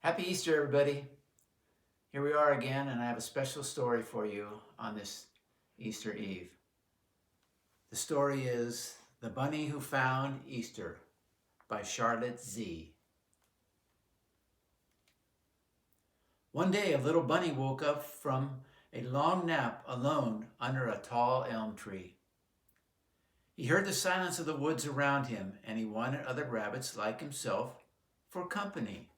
Happy Easter, everybody. Here we are again, and I have a special story for you on this Easter Eve. The story is The Bunny Who Found Easter by Charlotte Z. One day, a little bunny woke up from a long nap alone under a tall elm tree. He heard the silence of the woods around him, and he wanted other rabbits like himself for company.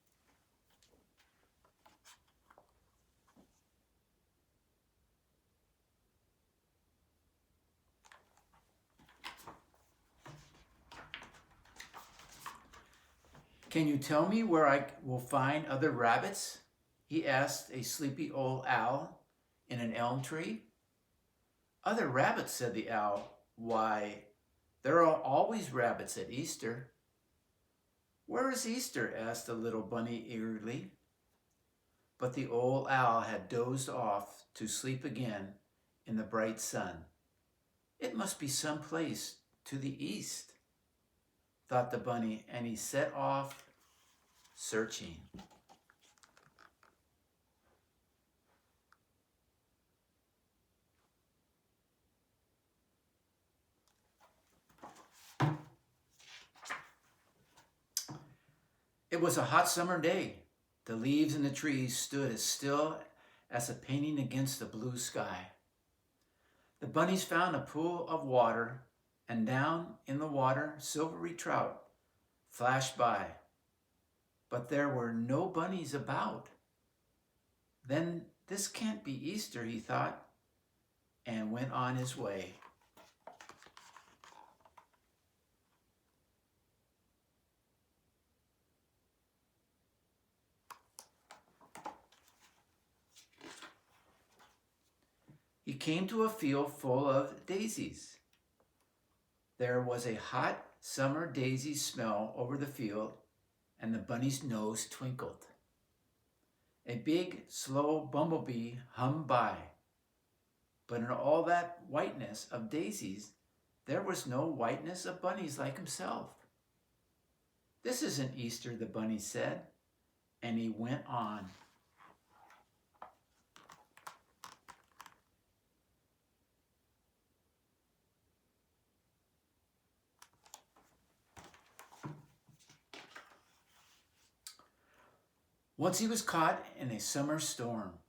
"Can you tell me where I will find other rabbits?" he asked a sleepy old owl in an elm tree. "Other rabbits," said the owl. "Why, there are always rabbits at Easter." "Where is Easter?" asked the little bunny eagerly. But the old owl had dozed off to sleep again in the bright sun. "It must be some place to the east," thought the bunny, and he set off searching. It was a hot summer day. The leaves in the trees stood as still as a painting against the blue sky. The bunnies found a pool of water, and down in the water silvery trout flashed by. But there were no bunnies about. "Then this can't be Easter," he thought, and went on his way. He came to a field full of daisies. There was a hot summer daisy smell over the field, and the bunny's nose twinkled. A big, slow bumblebee hummed by. But in all that whiteness of daisies, there was no whiteness of bunnies like himself. "This isn't Easter," the bunny said, and he went on. Once he was caught in a summer storm.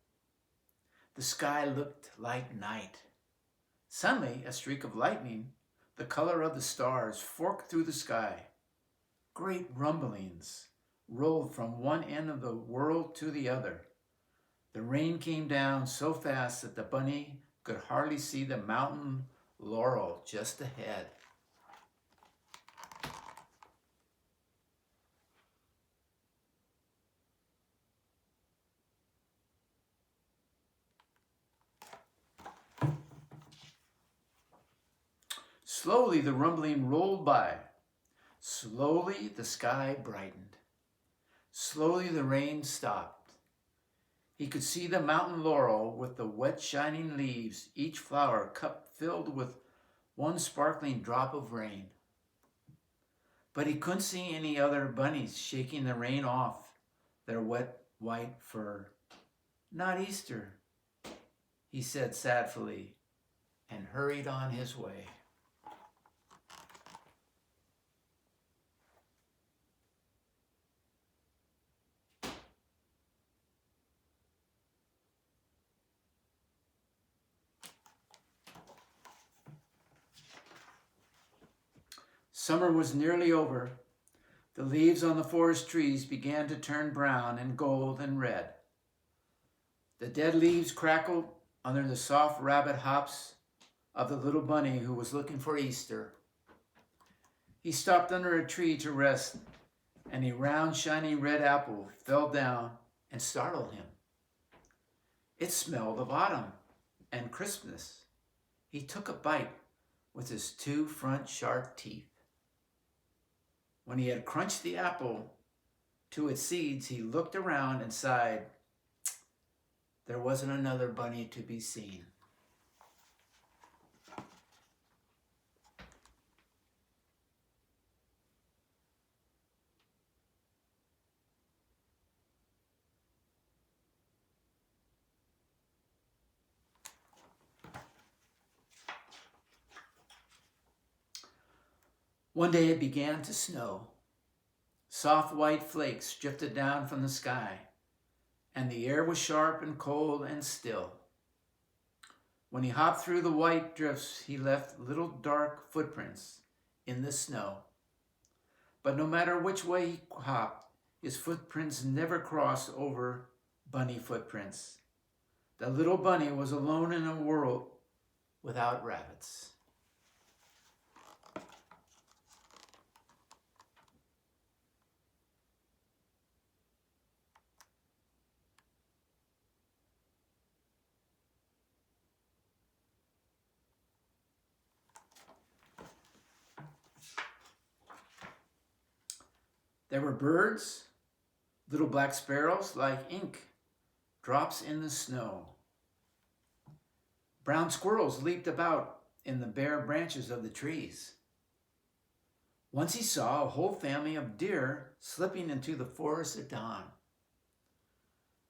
The sky looked like night. Suddenly, a streak of lightning, the color of the stars, forked through the sky. Great rumblings rolled from one end of the world to the other. The rain came down so fast that the bunny could hardly see the mountain laurel just ahead. Slowly the rumbling rolled by. Slowly the sky brightened. Slowly the rain stopped. He could see the mountain laurel with the wet shining leaves, each flower cup filled with one sparkling drop of rain. But he couldn't see any other bunnies shaking the rain off their wet white fur. "Not Easter," he said sadly, and hurried on his way. Summer was nearly over. The leaves on the forest trees began to turn brown and gold and red. The dead leaves crackled under the soft rabbit hops of the little bunny who was looking for Easter. He stopped under a tree to rest, and a round, shiny red apple fell down and startled him. It smelled of autumn and crispness. He took a bite with his two front sharp teeth. When he had crunched the apple to its seeds, he looked around and sighed. There wasn't another bunny to be seen. One day it began to snow. Soft white flakes drifted down from the sky, and the air was sharp and cold and still. When he hopped through the white drifts, he left little dark footprints in the snow. But no matter which way he hopped, his footprints never crossed over bunny footprints. The little bunny was alone in a world without rabbits. There were birds, little black sparrows like ink, drops in the snow. Brown squirrels leaped about in the bare branches of the trees. Once he saw a whole family of deer slipping into the forest at dawn.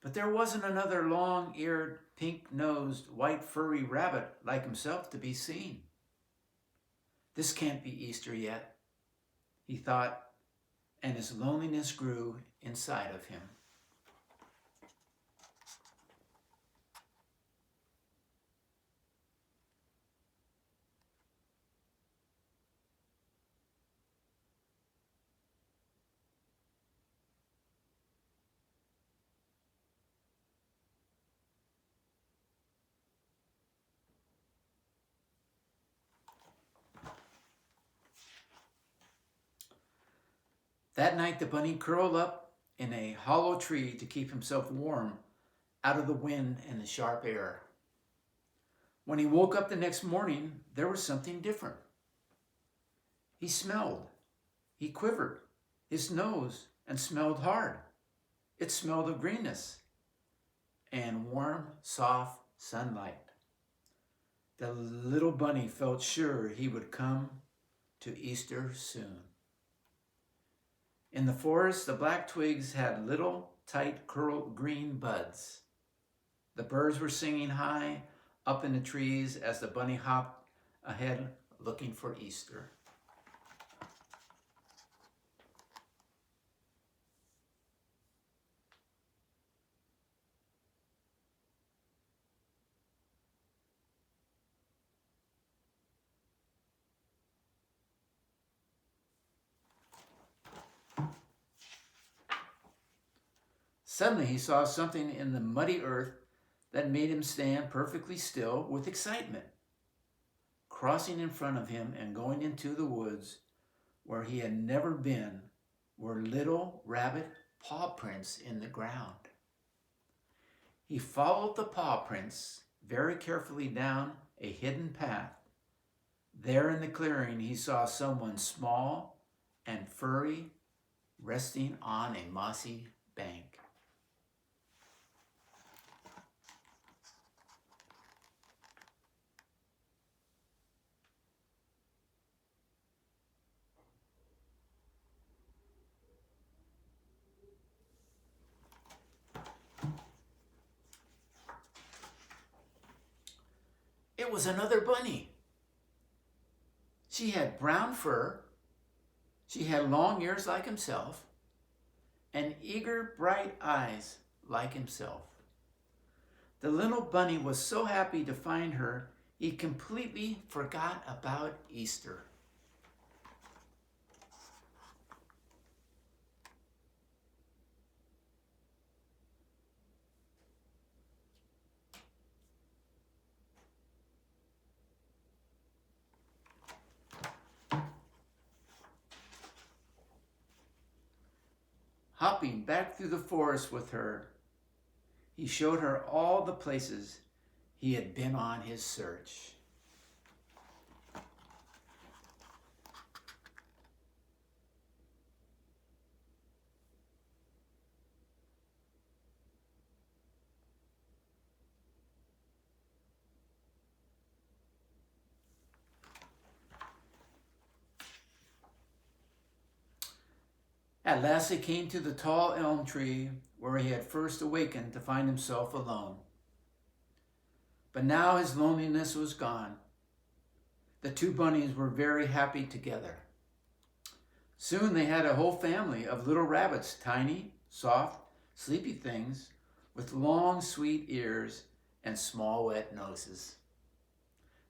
But there wasn't another long-eared, pink-nosed, white furry rabbit like himself to be seen. This can't be Easter yet, he thought, and his loneliness grew inside of him. That night, the bunny curled up in a hollow tree to keep himself warm out of the wind and the sharp air. When he woke up the next morning, there was something different. He smelled. He quivered his nose and smelled hard. It smelled of greenness and warm, soft sunlight. The little bunny felt sure he would come to Easter soon. In the forest, the black twigs had little, tight, curled green buds. The birds were singing high up in the trees as the bunny hopped ahead looking for Easter. Suddenly he saw something in the muddy earth that made him stand perfectly still with excitement. Crossing in front of him and going into the woods where he had never been were little rabbit paw prints in the ground. He followed the paw prints very carefully down a hidden path. There in the clearing he saw someone small and furry resting on a mossy bank. It was another bunny. She had brown fur, she had long ears like himself, and eager, bright eyes like himself. The little bunny was so happy to find her, he completely forgot about Easter. Hopping back through the forest with her, he showed her all the places he had been on his search. At last he came to the tall elm tree where he had first awakened to find himself alone. But now his loneliness was gone. The two bunnies were very happy together. Soon they had a whole family of little rabbits, tiny, soft, sleepy things with long, sweet ears and small, wet noses.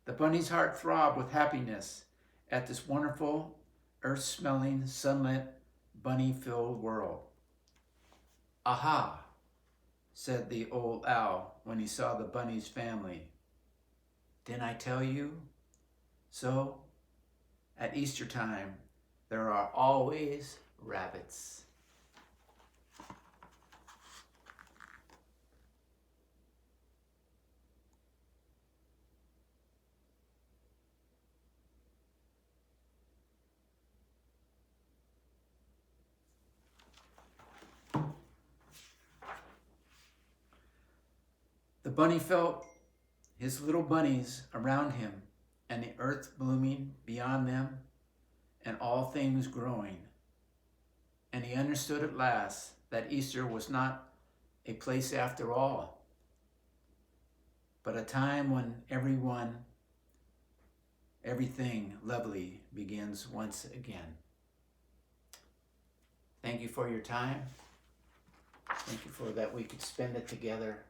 The bunny's heart throbbed with happiness at this wonderful, earth-smelling, sunlit, bunny-filled world. "Aha," said the old owl when he saw the bunny's family. "Didn't I tell you so? At Easter time, there are always rabbits." The bunny felt his little bunnies around him and the earth blooming beyond them and all things growing. And he understood at last that Easter was not a place after all, but a time when everything lovely begins once again. Thank you for your time. Thank you for that we could spend it together.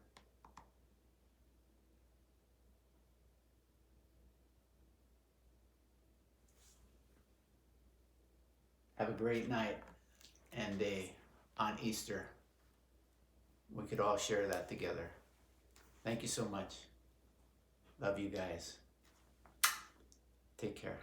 Have a great night and day on Easter. We could all share that together. Thank you so much. Love you guys. Take care.